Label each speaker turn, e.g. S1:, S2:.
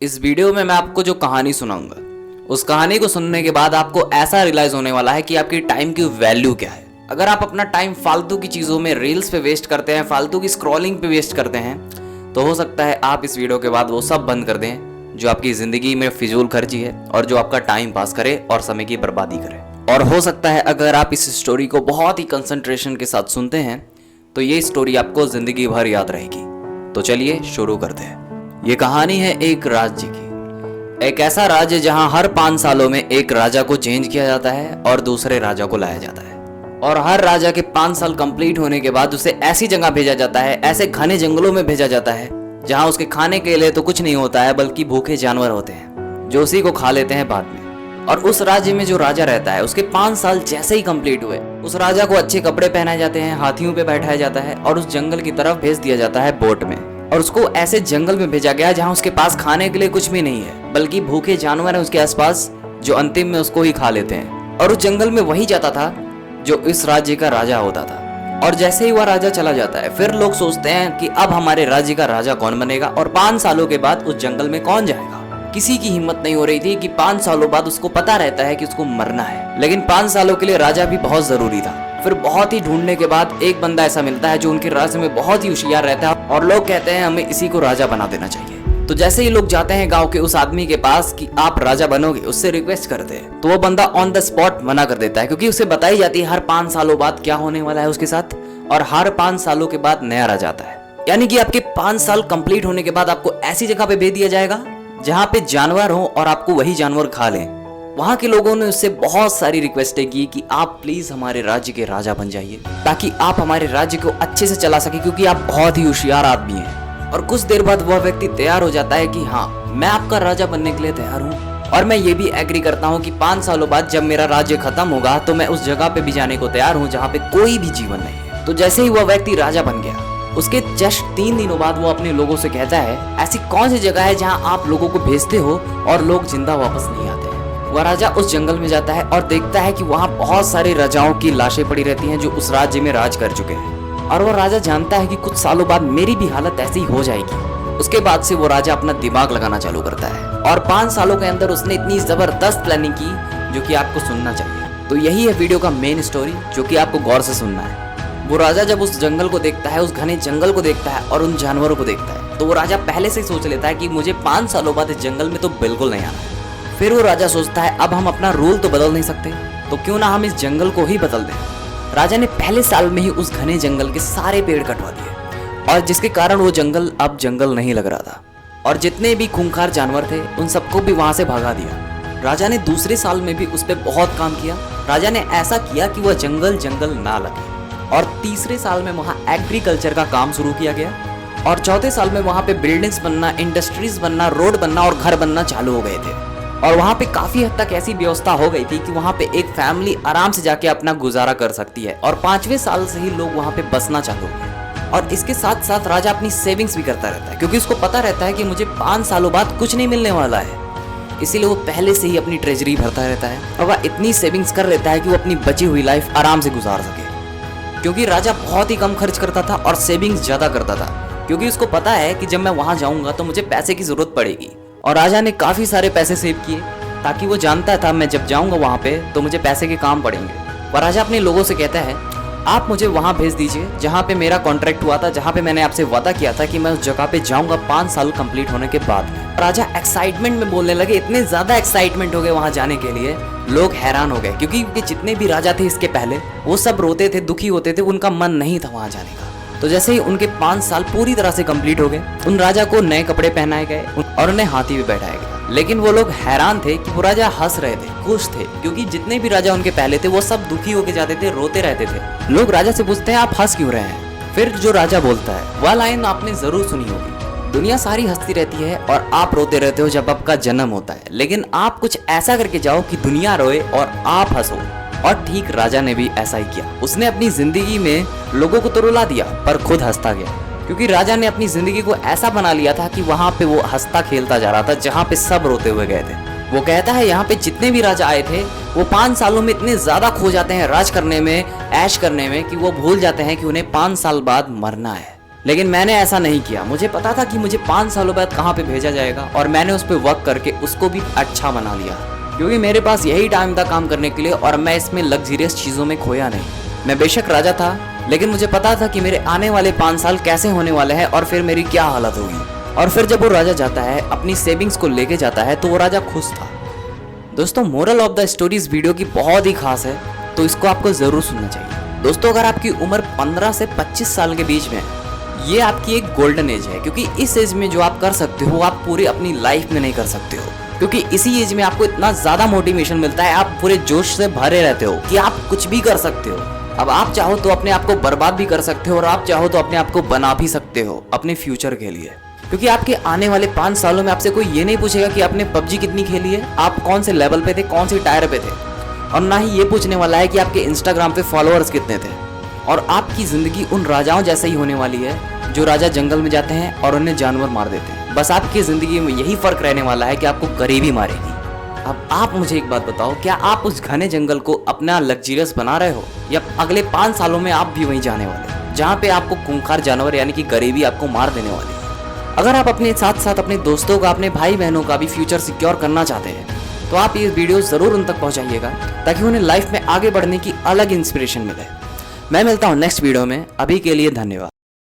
S1: इस वीडियो में मैं आपको जो कहानी सुनाऊंगा, उस कहानी को सुनने के बाद आपको ऐसा रियलाइज होने वाला है कि आपकी टाइम की वैल्यू क्या है। अगर आप अपना टाइम फालतू की चीज़ों में, रील्स पे वेस्ट करते हैं, फालतू की स्क्रॉलिंग पे वेस्ट करते हैं, तो हो सकता है आप इस वीडियो के बाद वो सब बंद कर दें जो आपकी ज़िंदगी में फिजूल खर्ची है और जो आपका टाइम पास करे और समय की बर्बादी करे। और हो सकता है अगर आप इस स्टोरी को बहुत ही कंसंट्रेशन के साथ सुनते हैं तो ये स्टोरी आपको ज़िंदगी भर याद रहेगी। तो चलिए शुरू करते हैं। ये कहानी है एक राज्य की। एक ऐसा राज्य जहां हर 5 सालों में एक राजा को चेंज किया जाता है और दूसरे राजा को लाया जाता है। और हर राजा के 5 साल कंप्लीट होने के बाद उसे ऐसी जगह भेजा जाता है, ऐसे घने जंगलों में भेजा जाता है जहां उसके खाने के लिए तो कुछ नहीं होता है, बल्कि भूखे जानवर होते हैं जो उसी को खा लेते हैं बाद में। और उस राज्य में जो राजा रहता है, उसके 5 साल जैसे ही कंप्लीट हुए, उस राजा को अच्छे कपड़े पहनाए जाते हैं, हाथियों पे बैठाया जाता है और उस जंगल की तरफ भेज दिया जाता है बोट में। और उसको ऐसे जंगल में भेजा गया जहां उसके पास खाने के लिए कुछ भी नहीं है, बल्कि भूखे जानवर हैं उसके आसपास जो अंतिम में उसको ही खा लेते हैं। और उस जंगल में वही जाता था जो इस राज्य का राजा होता था। और जैसे ही वह राजा चला जाता है, फिर लोग सोचते हैं कि अब हमारे राज्य का राजा कौन बनेगा और 5 सालों के बाद उस जंगल में कौन जाएगा। किसी की हिम्मत नहीं हो रही थी कि 5 सालों बाद उसको पता रहता है कि उसको मरना है, लेकिन 5 सालों के लिए राजा भी बहुत जरूरी था। फिर बहुत ही ढूंढने के बाद एक बंदा ऐसा मिलता है जो उनके राज्य में बहुत ही होशियार रहता है और लोग कहते हैं हमें इसी को राजा बना देना चाहिए। तो जैसे ही लोग जाते हैं गांव के उस आदमी के पास कि आप राजा बनोगे, उससे रिक्वेस्ट करते हैं, तो वो बंदा ऑन द स्पॉट मना कर देता है, क्योंकि उसे बताई जाती है हर 5 सालों बाद क्या होने वाला है उसके साथ, और हर 5 सालों के बाद नया राजा आता है। यानी कि आपके 5 साल कंप्लीट होने के बाद आपको ऐसी जगह पे भेज दिया जाएगा जहाँ पे जानवर हो और आपको वही जानवर खा लें। वहां के लोगों ने उससे बहुत सारी रिक्वेस्टें की कि आप प्लीज हमारे राज्य के राजा बन जाइए ताकि आप हमारे राज्य को अच्छे से चला सके, क्योंकि आप बहुत ही होशियार आदमी हैं। और कुछ देर बाद वह व्यक्ति तैयार हो जाता है कि हाँ, मैं आपका राजा बनने के लिए तैयार हूँ और मैं ये भी एग्री करता हूँ कि 5 सालों बाद जब मेरा राज्य खत्म होगा तो मैं उस जगह पे भी जाने को तैयार हूँ जहाँ पे कोई भी जीवन नहीं है। तो जैसे ही वह व्यक्ति राजा बन गया, उसके जस्ट 3 दिनों बाद वो अपने लोगों से कहता है, ऐसी कौन सी जगह है जहाँ आप लोगों को भेजते हो और लोग जिंदा वापस नहीं आते। वह राजा उस जंगल में जाता है और देखता है कि वहाँ बहुत सारे राजाओं की लाशें पड़ी रहती हैं जो उस राज्य में राज कर चुके हैं। और वह राजा जानता है कि कुछ सालों बाद मेरी भी हालत ऐसी हो जाएगी। उसके बाद से वो राजा अपना दिमाग लगाना चालू करता है और 5 सालों के अंदर उसने इतनी जबरदस्त प्लानिंग की जो कि आपको सुनना चाहिए। तो यही है वीडियो का मेन स्टोरी जो कि आपको गौर से सुनना है। वो राजा जब उस जंगल को देखता है, उस घने जंगल को देखता है और उन जानवरों को देखता है, तो वो राजा पहले से ही सोच लेता है कि मुझे 5 सालों बाद इस जंगल में तो बिल्कुल नहीं आना है। फिर वो राजा सोचता है अब हम अपना रूल तो बदल नहीं सकते, तो क्यों ना हम इस जंगल को ही बदल दें। राजा ने पहले साल में ही उस घने जंगल के सारे पेड़ कटवा दिए और जिसके कारण वो जंगल अब जंगल नहीं लग रहा था और जितने भी खूंखार जानवर थे उन सबको भी वहां से भगा दिया। राजा ने दूसरे साल में भी उस पर बहुत काम किया। राजा ने ऐसा किया कि वह जंगल जंगल ना लगे। और तीसरे साल में वहाँ एग्रीकल्चर का काम शुरू किया गया और चौथे साल में वहाँ पे बिल्डिंग्स बनना, इंडस्ट्रीज बनना, रोड बनना और घर बनना चालू हो गए थे। और वहाँ पे काफी हद तक ऐसी व्यवस्था हो गई थी कि वहाँ पे एक फैमिली आराम से जाके अपना गुजारा कर सकती है। और 5वें साल से ही लोग वहाँ पे बसना चालू हो गए। और इसके साथ साथ राजा अपनी सेविंग्स भी करता रहता है, क्योंकि उसको पता रहता है कि मुझे 5 सालों बाद कुछ नहीं मिलने वाला है। इसीलिए वो पहले से ही अपनी ट्रेजरी भरता रहता है और वह इतनी सेविंग्स कर लेता है कि वो अपनी बची हुई लाइफ आराम से गुजार सके। क्योंकि राजा बहुत ही कम खर्च करता था और सेविंग्स ज्यादा करता था, क्योंकि उसको पता है कि जब मैं वहां जाऊंगा तो मुझे पैसे की जरूरत पड़ेगी। और राजा ने काफी सारे पैसे सेव किए ताकि वो जानता था मैं जब जाऊंगा वहां पे तो मुझे पैसे के काम पड़ेंगे। और राजा अपने लोगों से कहता है, आप मुझे वहां भेज दीजिए जहां पे मेरा कॉन्ट्रैक्ट हुआ था, जहां पे मैंने आपसे वादा किया था कि मैं उस जगह पे जाऊंगा 5 साल कंप्लीट होने के बाद। राजा एक्साइटमेंट में बोलने लगे, इतने ज्यादा एक्साइटमेंट हो गए वहां जाने के लिए, लोग हैरान हो गए, क्योंकि जितने भी राजा थे इसके पहले वो सब रोते थे, दुखी होते थे, उनका मन नहीं था वहां जाने का। तो जैसे ही उनके 5 साल पूरी तरह से कंप्लीट हो गए, उन राजा को नए कपड़े पहनाए गए और उन्हें हाथी पे बैठाया गया। लेकिन वो लोग हैरान थे कि वो राजा हंस रहे थे, खुश थे, क्योंकि जितने भी राजा उनके पहले थे वो सब दुखी होके जाते थे, रोते रहते थे। लोग राजा से पूछते हैं आप हंस क्यों रहे हैं। फिर जो राजा बोलता है वह लाइन आपने जरूर सुनी होगी, दुनिया सारी हंसती रहती है और आप रोते रहते हो जब आपका जन्म होता है, लेकिन आप कुछ ऐसा करके जाओ कि दुनिया रोए और आप हंसो। और ठीक राजा ने भी ऐसा ही किया। उसने अपनी जिंदगी में लोगों को तो रुला दिया पर खुद हंसता गया, क्योंकि राजा ने अपनी जिंदगी को ऐसा बना लिया था कि वहां पे वो हंसता खेलता जा रहा था जहां पे सब रोते हुए गए थे। वो कहता है यहाँ पे जितने भी राजा आए थे वो 5 सालों में इतने ज्यादा खो जाते हैं राज करने में, ऐश करने में, कि वो भूल जाते हैं कि उन्हें 5 साल बाद मरना है। लेकिन मैंने ऐसा नहीं किया। मुझे पता था कि मुझे 5 सालों बाद कहाँ पे भेजा जाएगा और मैंने उस पर वर्क करके उसको भी अच्छा बना लिया, क्योंकि मेरे पास यही टाइम था काम करने के लिए और मैं इसमें लग्जरियस चीज़ों में खोया नहीं। मैं बेशक राजा था, लेकिन मुझे पता था कि मेरे आने वाले 5 साल कैसे होने वाले हैं और फिर मेरी क्या हालत होगी। और फिर जब वो राजा जाता है, अपनी सेविंग्स को लेके जाता है, तो वो राजा खुश था। दोस्तों, मोरल ऑफ द स्टोरी इस वीडियो की बहुत ही खास है, तो इसको आपको ज़रूर सुनना चाहिए। दोस्तों, अगर आपकी उम्र 15 से 25 साल के बीच में है, ये आपकी एक गोल्डन एज है, क्योंकि इस एज में जो आप कर सकते हो आप पूरी अपनी लाइफ में नहीं कर सकते हो, क्योंकि इसी एज में आपको इतना ज़्यादा मोटिवेशन मिलता है, आप पूरे जोश से भरे रहते हो कि आप कुछ भी कर सकते हो। अब आप चाहो तो अपने आप को बर्बाद भी कर सकते हो और आप चाहो तो अपने आप को बना भी सकते हो अपने फ्यूचर के लिए, क्योंकि आपके आने वाले 5 सालों में आपसे कोई ये नहीं पूछेगा कि आपने पबजी कितनी खेली है, आप कौन से लेवल पे थे, कौन सी टायर पे थे, और ना ही ये पूछने वाला है कि आपके इंस्टाग्राम पे फॉलोअर्स कितने थे। और आपकी ज़िंदगी उन राजाओं जैसे ही होने वाली है जो राजा जंगल में जाते हैं और उन्हें जानवर मार देते हैं। बस आपकी ज़िंदगी में यही फ़र्क रहने वाला है कि आपको गरीबी मारेगी। अब आप मुझे एक बात बताओ, क्या आप उस घने जंगल को अपना लग्जरियस बना रहे हो, या अगले 5 सालों में आप भी वहीं जाने वाले हैं जहाँ पे आपको खूंखार जानवर यानी कि गरीबी आपको मार देने वाली है। अगर आप अपने साथ साथ अपने दोस्तों का, अपने भाई बहनों का भी फ्यूचर सिक्योर करना चाहते हैं, तो आप ये वीडियो ज़रूर उन तक पहुँचाइएगा ताकि उन्हें लाइफ में आगे बढ़ने की अलग इंस्पिरेशन मिले। मैं मिलता हूँ नेक्स्ट वीडियो में, अभी के लिए धन्यवाद।